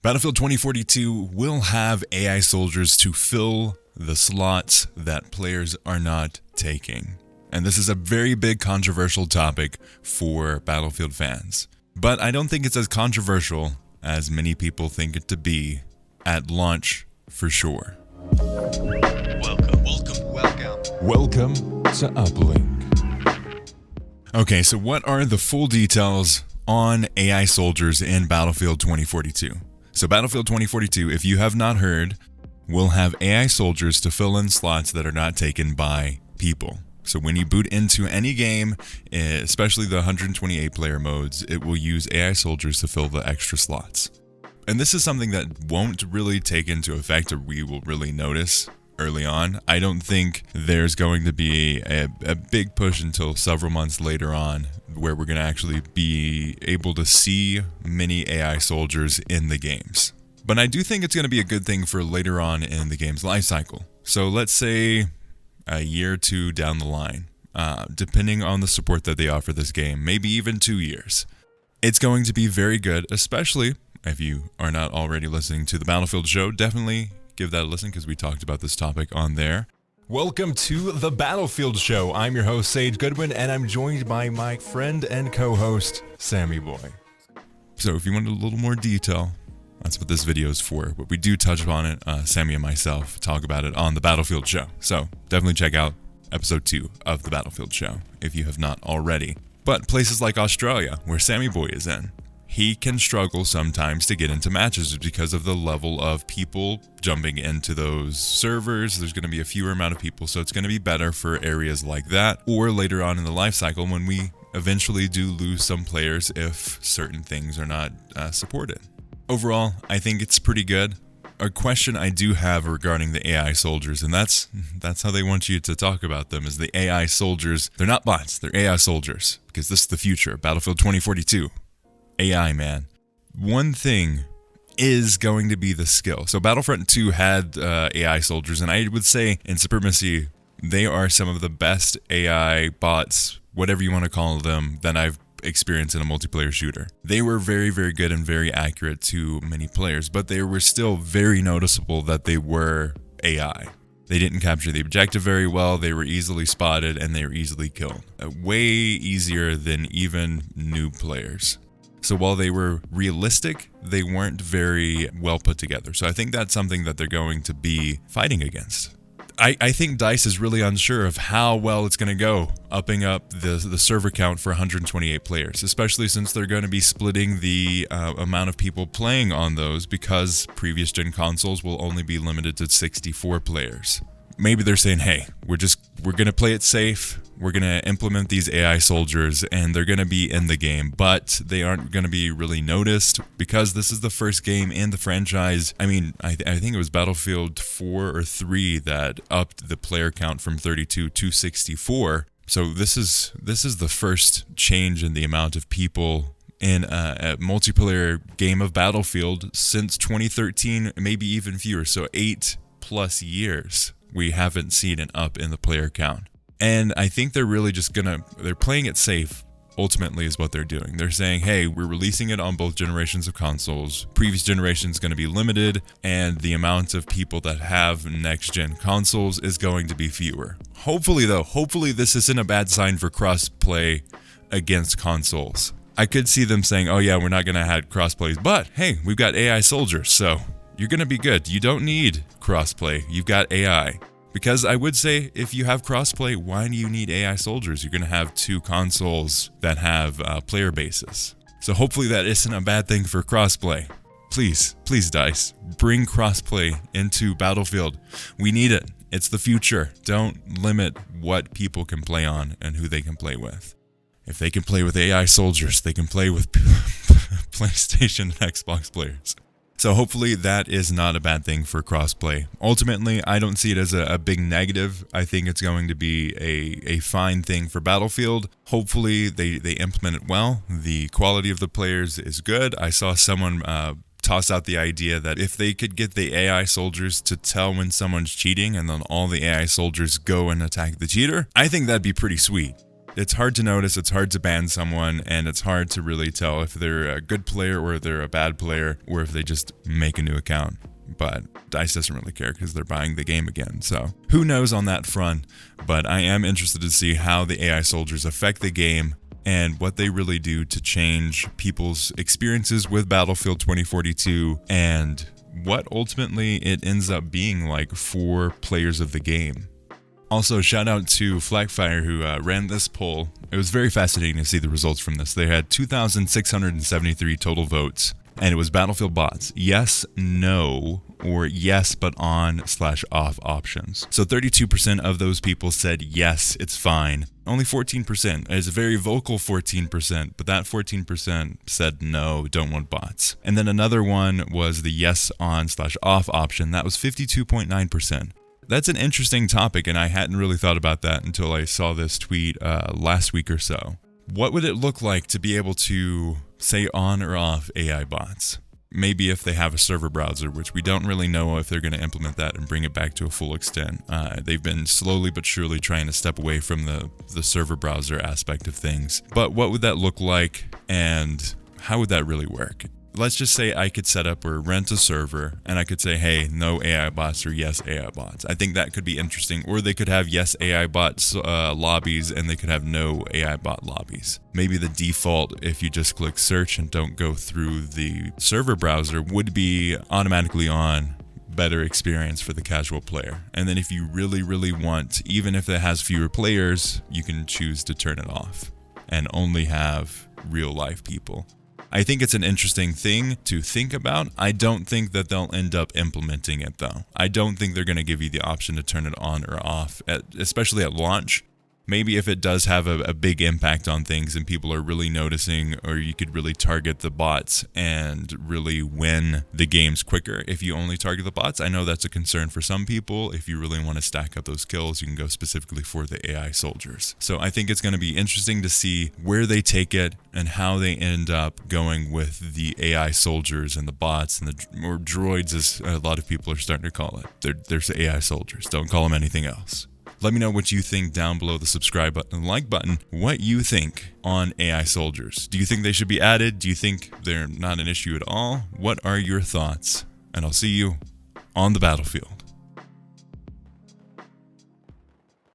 Battlefield 2042 will have AI soldiers to fill the slots that players are not taking. And this is a very big controversial topic for Battlefield fans. But I don't think it's as controversial as many people think it to be at launch for sure. Welcome to Uplink. Okay, so what are the full details on AI soldiers in Battlefield 2042? So Battlefield 2042, if you have not heard, will have AI soldiers to fill in slots that are not taken by people. So when you boot into any game, especially the 128 player modes, it will use AI soldiers to fill the extra slots. And this is something that won't really take into effect, or we will really notice early on. I don't think there's going to be a big push until several months later on where we're going to actually be able to see many AI soldiers in the games. But I do think it's going to be a good thing for later on in the game's life cycle. So let's say a year or two down the line, depending on the support that they offer this game, maybe even 2 years. It's going to be very good, especially if you are not already listening to the Battlefield show. Definitely give that a listen because we talked about this topic on there. Welcome to the Battlefield show. I'm your host, Sage Goodwin, and I'm joined by my friend and co-host, Sammy Boy. So if you want a little more detail, that's what this video is for. But we do touch on it, Sammy and myself talk about it on the Battlefield show. So definitely check out episode 2 of the Battlefield show if you have not already. But places like Australia, where Sammy Boy is in, he can struggle sometimes to get into matches because of the level of people jumping into those servers. There's going to be a fewer amount of people, so it's going to be better for areas like that, or later on in the life cycle when we eventually do lose some players if certain things are not supported. Overall, I think it's pretty good. A question I do have regarding the AI soldiers, and that's how they want you to talk about them, is the AI soldiers. They're not bots, they're AI soldiers, because this is the future. Battlefield 2042. AI, man. One thing is going to be the skill. So Battlefront 2 had AI soldiers, and I would say in Supremacy, they are some of the best AI bots, whatever you want to call them, that I've experienced in a multiplayer shooter. They were very, very good and very accurate to many players, but they were still very noticeable that they were AI. They didn't capture the objective very well, they were easily spotted, and they were easily killed. Way easier than even new players. So while they were realistic, they weren't very well put together. So I think that's something that they're going to be fighting against. I think DICE is really unsure of how well it's going to go upping up the server count for 128 players, especially since they're going to be splitting the amount of people playing on those because previous gen consoles will only be limited to 64 players. Maybe they're saying, hey, we're going to play it safe. We're going to implement these AI soldiers and they're going to be in the game, but they aren't going to be really noticed because this is the first game in the franchise. I mean, I think it was Battlefield 4 or 3 that upped the player count from 32 to 64. So this is the first change in the amount of people in a multiplayer game of Battlefield since 2013, maybe even fewer. So 8+ years. We haven't seen an up in the player count. And I think they're really just they're playing it safe, ultimately, is what they're doing. They're saying, hey, we're releasing it on both generations of consoles. Previous generation is going to be limited, and the amount of people that have next-gen consoles is going to be fewer. Hopefully, this isn't a bad sign for cross-play against consoles. I could see them saying, oh yeah, we're not going to have cross-plays, but hey, we've got AI soldiers, so you're going to be good. You don't need cross-play. You've got AI. Because I would say, if you have crossplay, why do you need AI soldiers? You're going to have 2 consoles that have player bases. So hopefully that isn't a bad thing for crossplay. Please, DICE, bring crossplay into Battlefield. We need it. It's the future. Don't limit what people can play on and who they can play with. If they can play with AI soldiers, they can play with PlayStation and Xbox players. So hopefully that is not a bad thing for crossplay. Ultimately, I don't see it as a big negative. I think it's going to be a fine thing for Battlefield. Hopefully they implement it well. The quality of the players is good. I saw someone toss out the idea that if they could get the AI soldiers to tell when someone's cheating and then all the AI soldiers go and attack the cheater, I think that'd be pretty sweet. It's hard to notice, it's hard to ban someone, and it's hard to really tell if they're a good player or they're a bad player, or if they just make a new account. But DICE doesn't really care because they're buying the game again. So who knows on that front, but I am interested to see how the AI soldiers affect the game and what they really do to change people's experiences with Battlefield 2042 and what ultimately it ends up being like for players of the game. Also, shout out to Flagfire who ran this poll. It was very fascinating to see the results from this. They had 2,673 total votes, and it was Battlefield bots. Yes, no, or yes, but on/off options. So 32% of those people said yes, it's fine. Only 14%. It's a very vocal 14%, but that 14% said no, don't want bots. And then another one was the yes on/off option. That was 52.9%. That's an interesting topic, and I hadn't really thought about that until I saw this tweet last week or so. What would it look like to be able to say on or off AI bots? Maybe if they have a server browser, which we don't really know if they're going to implement that and bring it back to a full extent. They've been slowly but surely trying to step away from the server browser aspect of things. But what would that look like, and how would that really work? Let's just say I could set up or rent a server and I could say, hey, no AI bots or yes AI bots. I think that could be interesting. Or they could have yes AI bots lobbies and they could have no AI bot lobbies. Maybe the default, if you just click search and don't go through the server browser, would be automatically on. Better experience for the casual player. And then if you really, really want, even if it has fewer players, you can choose to turn it off and only have real life people. I think it's an interesting thing to think about. I don't think that they'll end up implementing it though. I don't think they're going to give you the option to turn it on or off, especially at launch. Maybe if it does have a big impact on things and people are really noticing, or you could really target the bots and really win the games quicker if you only target the bots. I know that's a concern for some people. If you really want to stack up those kills, you can go specifically for the AI soldiers. So I think it's going to be interesting to see where they take it and how they end up going with the AI soldiers and the bots and or droids, as a lot of people are starting to call it. There's the AI soldiers. Don't call them anything else. Let me know what you think down below the subscribe button and like button. What you think on AI soldiers. Do you think they should be added? Do you think they're not an issue at all? What are your thoughts? And I'll see you on the battlefield.